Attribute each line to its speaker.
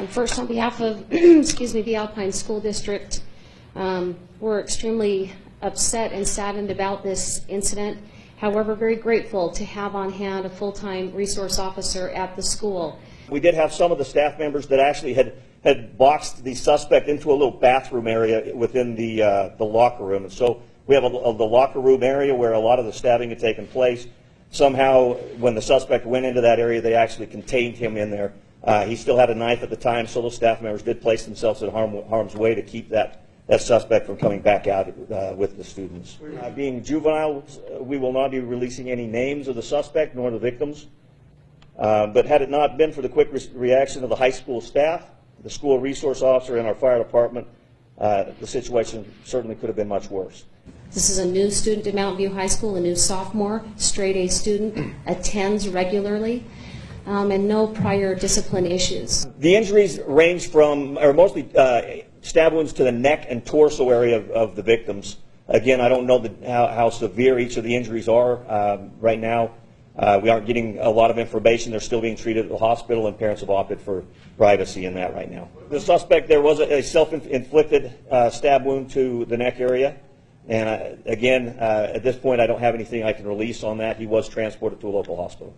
Speaker 1: First, on behalf of excuse me, the Alpine School District, we're extremely upset and saddened about this incident. However, very grateful to have on hand a full-time resource officer at the school.
Speaker 2: We did have some of the staff members that actually had boxed the suspect into a little bathroom area within the locker room. And so we have the locker room area where a lot of the stabbing had taken place. Somehow, when the suspect went into that area, they actually contained him in there. He still had a knife at the time, so those staff members did place themselves in harm's way to keep that suspect from coming back out with the students. Being juveniles, we will not be releasing any names of the suspect nor the victims. But had it not been for the quick reaction of the high school staff, the school resource officer, and our fire department, the situation certainly could have been much worse.
Speaker 1: This is a new student at Mountain View High School, a new sophomore, straight A student, attends regularly, and no prior discipline issues.
Speaker 2: The injuries range from, or mostly stab wounds to the neck and torso area of the victims. Again, I don't know how severe each of the injuries are right now. We aren't getting a lot of information. They're still being treated at the hospital, and parents have opted for privacy in that right now. The suspect, there was a self-inflicted stab wound to the neck area. And again, at this point, I don't have anything I can release on that. He was transported to a local hospital.